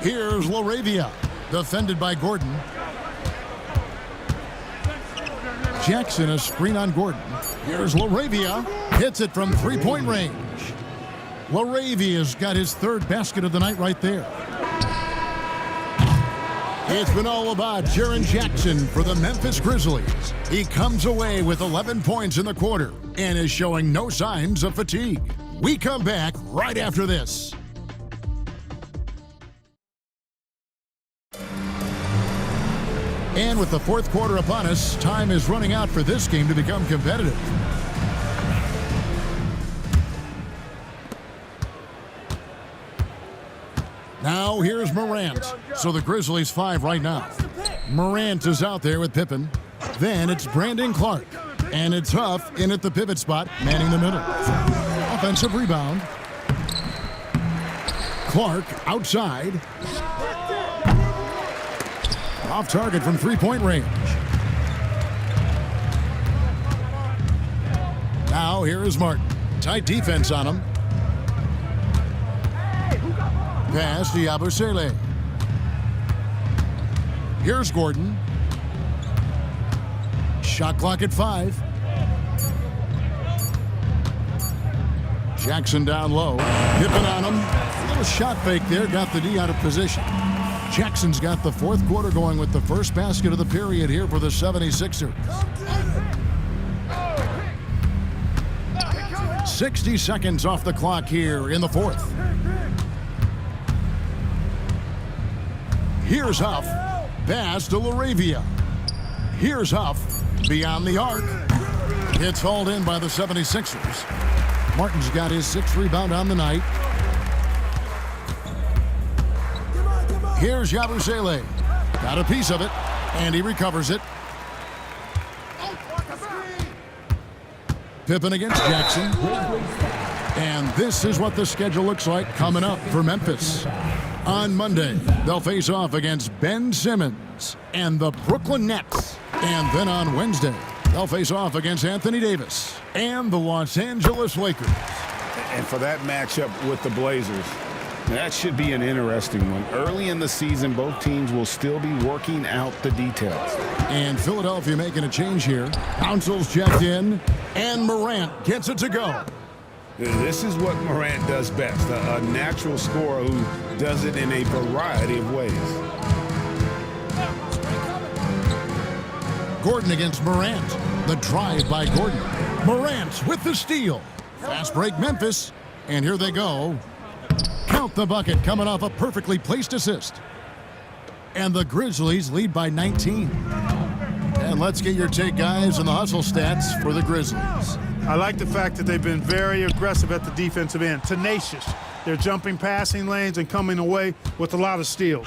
Here's LaRavia, defended by Gordon. Jackson, a screen on Gordon. Here's LaRavia, hits it from three-point range. LaRavia's got his 3rd basket of the night right there. It's been all about Jaren Jackson for the Memphis Grizzlies. He comes away with 11 points in the quarter and is showing no signs of fatigue. We come back right after this. And with the 4th quarter upon us, time is running out for this game to become competitive. Now here's Morant. So the Grizzlies 5 right now. Morant is out there with Pippen. Then it's Brandon Clark. And it's Huff in at the pivot spot, manning the middle. Offensive rebound. Clark outside. Off target from three-point range. Now here is Martin. Tight defense on him. Pass to Yabusele. Here's Gordon. Shot clock at 5. Jackson down low. Pippen on him. A little shot fake there. Got the D out of position. Jackson's got the fourth quarter going with the first basket of the period here for the 76ers. 60 seconds off the clock here in the fourth. Here's Huff. Pass to LaRavia. Here's Huff. Beyond the arc. It's hauled in by the 76ers. Martin's got his 6th rebound on the night. Here's Yabusele. Got a piece of it, and he recovers it. Pippen against Jackson. And this is what the schedule looks like coming up for Memphis. On Monday, they'll face off against Ben Simmons and the Brooklyn Nets. And then on Wednesday, they'll face off against Anthony Davis and the Los Angeles Lakers. And for that matchup with the Blazers, that should be an interesting one. Early in the season, both teams will still be working out the details. And Philadelphia making a change here. Council's checked in, and Morant gets it to go. This is what Morant does best, a natural scorer who does it in a variety of ways. Gordon against Morant. The drive by Gordon. Morant with the steal. Fast break Memphis, and here they go. Count the bucket coming off a perfectly placed assist. And the Grizzlies lead by 19. And let's get your take, guys, on the hustle stats for the Grizzlies. I like the fact that they've been very aggressive at the defensive end, tenacious. They're jumping passing lanes and coming away with a lot of steals.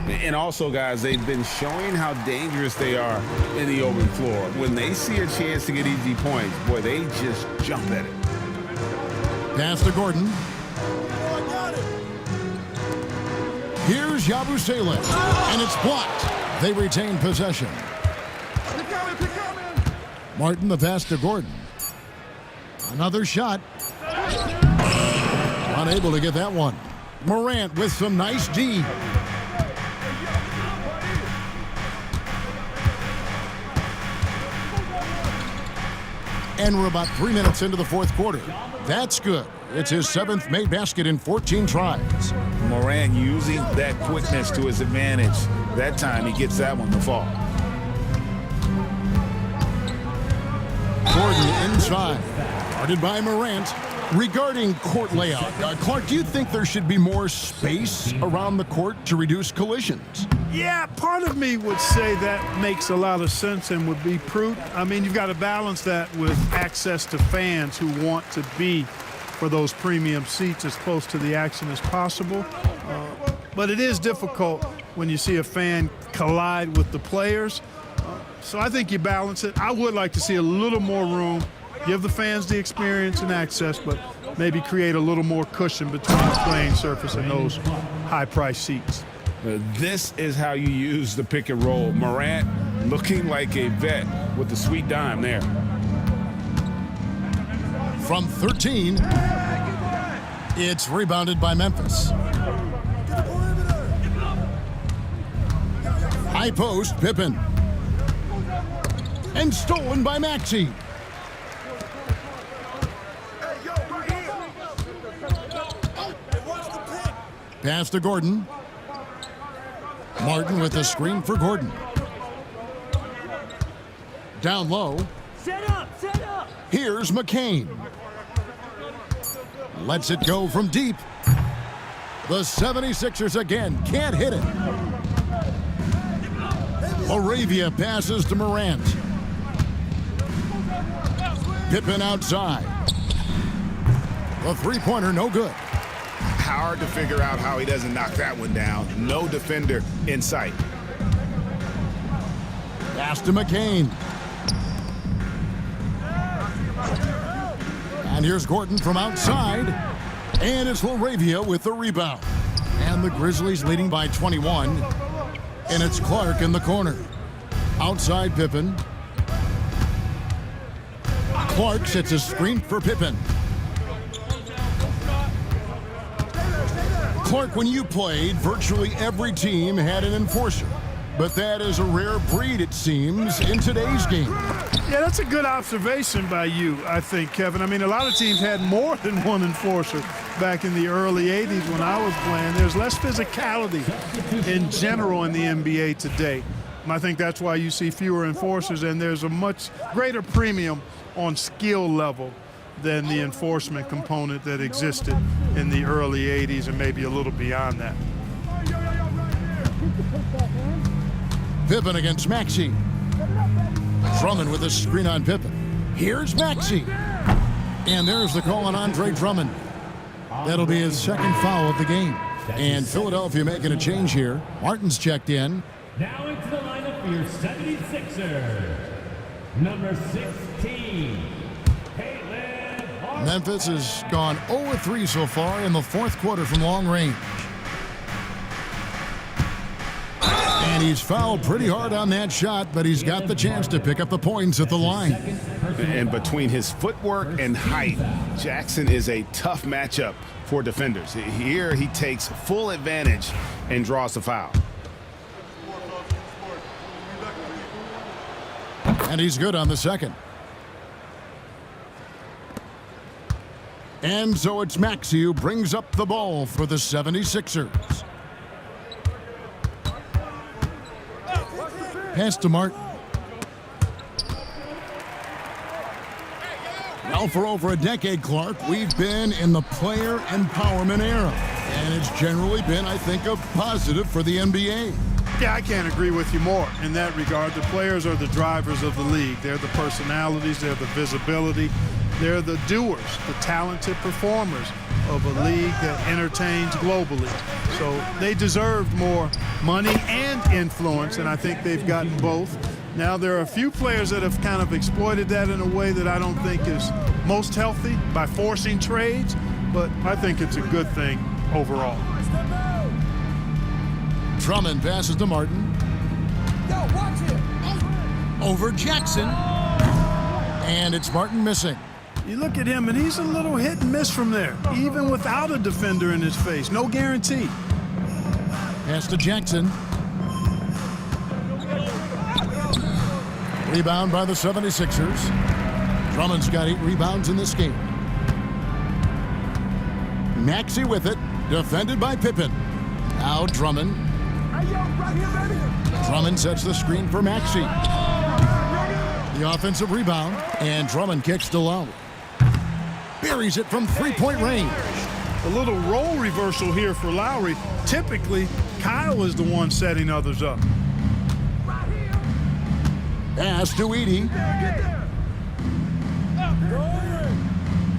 And also, guys, they've been showing how dangerous they are in the open floor. When they see a chance to get easy points, boy, they just jump at it. Pass to Gordon. Here's Yabusele, and it's blocked. They retain possession. Martin the pass to Gordon. Another shot. Unable to get that one. Morant with some nice D. And we're about 3 minutes into the fourth quarter. That's good. It's his 7th made basket in 14 tries. Morant using that quickness to his advantage. That time he gets that one to fall. Gordon inside. Guarded by Morant. Regarding court layout, Clark, do you think there should be more space around the court to reduce collisions? Yeah, part of me would say that makes a lot of sense and would be prudent. I mean, you've got to balance that with access to fans who want to be for those premium seats as close to the action as possible. But it is difficult when you see a fan collide with the players. So I think you balance it. I would like to see a little more room, give the fans the experience and access, but maybe create a little more cushion between the playing surface and those high-priced seats. This is how you use the pick and roll. Morant looking like a vet with the sweet dime there. From 13, it's rebounded by Memphis. High post, Pippen. And stolen by Maxey. Pass to Gordon. Martin with the screen for Gordon. Down low. Set up, set up. Here's McCain. Lets it go from deep. The 76ers again can't hit it. LaRavia passes to Morant. Pippen outside. The three-pointer no good. Hard to figure out how he doesn't knock that one down. No defender in sight. Pass to McCain. And here's Gordon from outside. And it's LaRavia with the rebound. And the Grizzlies leading by 21. And it's Clark in the corner. Outside Pippen. Clark sets a screen for Pippen. Clark, when you played, virtually every team had an enforcer. but that is a rare breed, it seems, in today's game. Yeah, that's a good observation by you, I think, Kevin. I mean, a lot of teams had more than one enforcer back in the early 80s when I was playing. There's less physicality in general in the NBA today. And I think that's why you see fewer enforcers, and there's a much greater premium on skill level than the enforcement component that existed in the early 80s and maybe a little beyond that. Pippen against Maxey. Drummond with a screen on Pippen. Here's Maxey. And there's the call on Andre Drummond. That'll be his second foul of the game. And Philadelphia making a change here. Martin's checked in. Now into the lineup for your 76ers. Number 16, Caitlin. Memphis has gone 0-3 so far in the fourth quarter from long range. And he's fouled pretty hard on that shot, but he's got the chance to pick up the points at the line. And between his footwork and height, Jackson is a tough matchup for defenders. Here he takes full advantage and draws the foul. And he's good on the second. And so it's Maxey who brings up the ball for the 76ers. Pass to Martin. Well, for over a decade, Clark, we've been in the player empowerment era. And it's generally been, I think, a positive for the NBA. Yeah, I can't agree with you more in that regard. The players are the drivers of the league. They're the personalities, they're the visibility, they're the doers, the talented performers of a league that entertains globally. So they deserve more money and influence, and I think they've gotten both. Now, there are a few players that have kind of exploited that in a way that I don't think is most healthy by forcing trades, but I think it's a good thing overall. Drummond passes to Martin. Over Jackson. And it's Martin missing. You look at him, and he's a little hit and miss from there, even without a defender in his face. No guarantee. Pass to Jackson. Rebound by the 76ers. Drummond's got 8 rebounds in this game. Maxey with it, defended by Pippen. Now Drummond. Drummond sets the screen for Maxey. The offensive rebound, and Drummond kicks to Lowry. Buries it from three-point range. A little role reversal here for Lowry. Typically, Kyle is the one setting others up. Pass to Edey.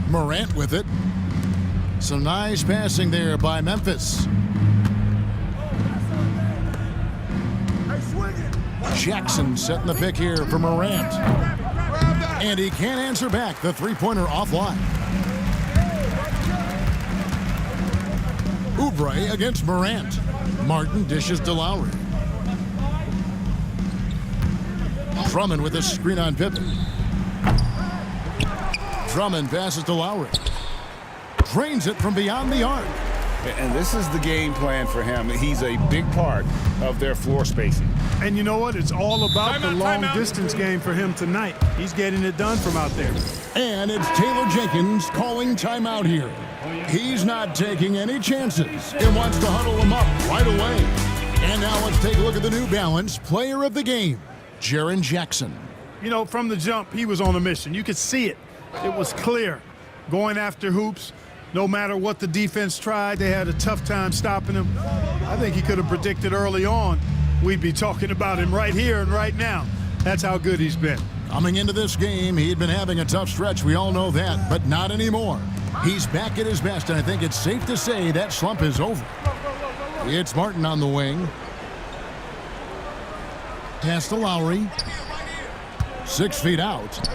Morant with it. Some nice passing there by Memphis. Jackson setting the pick here for Morant. And he can't answer back. The three-pointer offline. Oubre against Morant. Martin dishes to Lowry. Drummond with a screen on Pippen. Drummond passes to Lowry. Drains it from beyond the arc. And this is the game plan for him. He's a big part of their floor spacing. And you know what? It's all about the long-distance game for him tonight. He's getting it done from out there. And it's Taylor Jenkins calling timeout here. He's not taking any chances and wants to huddle him up right away. And now let's take a look at the New Balance player of the game, Jaren Jackson. You know, from the jump, he was on a mission. You could see it. It was clear. Going after hoops, no matter what the defense tried, they had a tough time stopping him. I think he could have predicted early on we'd be talking about him right here and right now. That's how good he's been. Coming into this game, he'd been having a tough stretch. We all know that, but not anymore. He's back at his best, and I think it's safe to say that slump is over. It's Martin on the wing. Pass to Lowry. 6 feet out.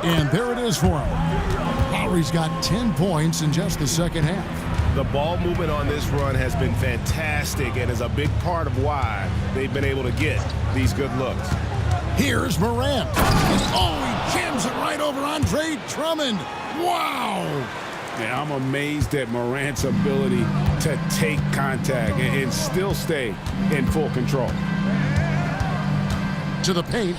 And there it is for him. Lowry's got 10 points in just the second half. The ball movement on this run has been fantastic and is a big part of why they've been able to get these good looks. Here's Morant. And he jams it right over Andre Drummond. Wow. Yeah, I'm amazed at Morant's ability to take contact and still stay in full control. into the paint.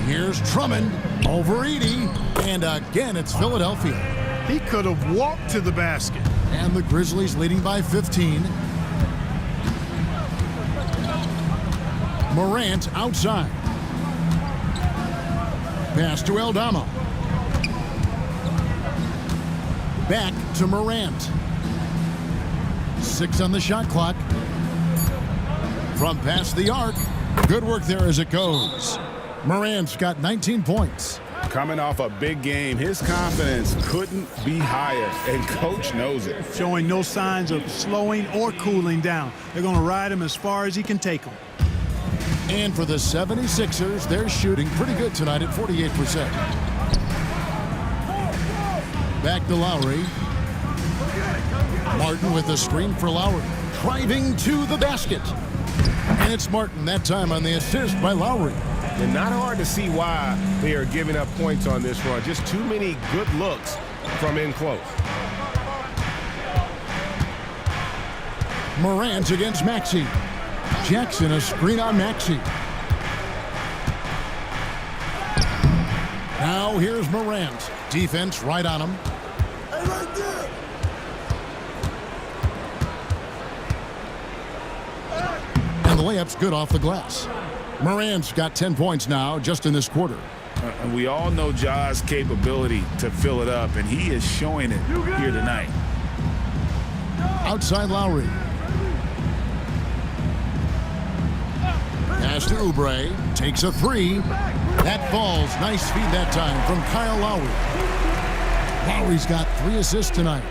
Here's Drummond over Edey. And again, it's Philadelphia. He could have walked to the basket. And the Grizzlies leading by 15. Morant outside. Pass to Aldama. Back to Morant. 6 on the shot clock. From past the arc. Good work there as it goes. Morant's got 19 points. Coming off a big game, his confidence couldn't be higher, and coach knows it. Showing no signs of slowing or cooling down. They're going to ride him as far as he can take him. And for the 76ers, they're shooting pretty good tonight at 48%. Back to Lowry. Martin with the screen for Lowry. Driving to the basket. And it's Martin that time on the assist by Lowry. And not hard to see why they are giving up points on this run. Just too many good looks from in close. Morant against Maxey. Jackson a screen on Maxey. Now here's Morant. Defense right on him. Hey, right there. And the layup's good off the glass. Morant's got 10 points now just in this quarter. We all know Ja's capability to fill it up, and he is showing it here tonight. Outside Lowry. Pass to Oubre. Takes a 3. That falls. Nice feed that time from Kyle Lowry. Lowry's got 3 assists tonight.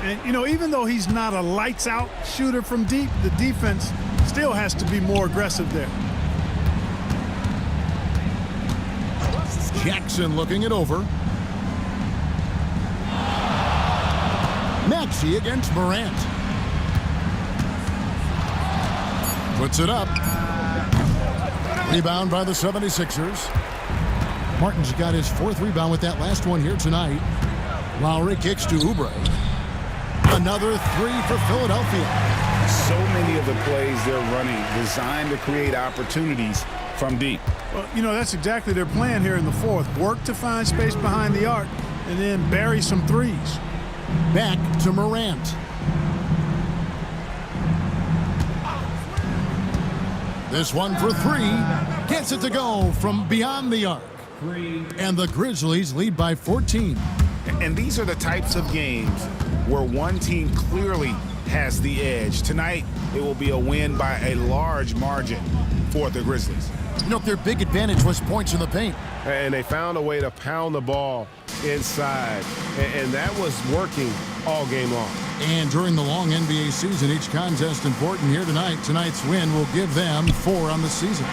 And, you know, even though he's not a lights-out shooter from deep, the defense still has to be more aggressive there. Jackson looking it over. Maxey against Morant. Puts it up. Rebound by the 76ers. Martin's got his 4th rebound with that last one here tonight. Lowry kicks to Oubre. Another 3 for Philadelphia. So many of the plays they're running designed to create opportunities from deep. Well, you know, that's exactly their plan here in the 4th. Work to find space behind the arc and then bury some threes. Back to Morant. This one for 3. Gets it to go from beyond the arc. And the Grizzlies lead by 14. And these are the types of games where one team clearly has the edge. Tonight, it will be a win by a large margin for the Grizzlies. You know, their big advantage was points in the paint. And they found a way to pound the ball inside. And that was working all game long. And during the long NBA season, each contest important here tonight. Tonight's win will give them 4 on the season.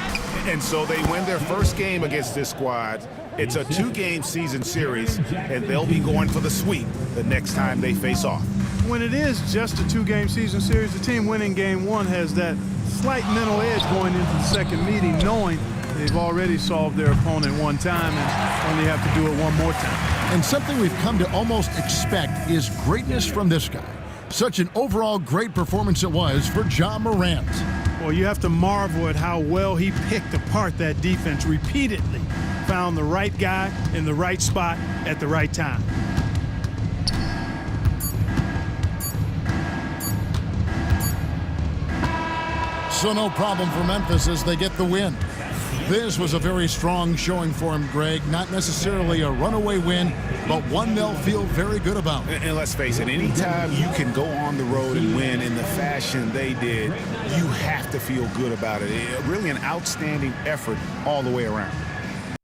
And so they win their first game against this squad. It's a 2-game season series, and they'll be going for the sweep the next time they face off. When it is just a 2-game season series, the team winning game 1 has that slight mental edge going into the second meeting, knowing they've already solved their opponent one time and only have to do it one more time. And something we've come to almost expect is greatness from this guy. Such an overall great performance it was for Ja Morant. Well, you have to marvel at how well he picked apart that defense repeatedly. Found the right guy in the right spot at the right time. So no problem for Memphis as they get the win. This was a very strong showing for him, Greg. Not necessarily a runaway win, but one they'll feel very good about. And let's face it, anytime you can go on the road and win in the fashion they did, you have to feel good about it. Really an outstanding effort all the way around.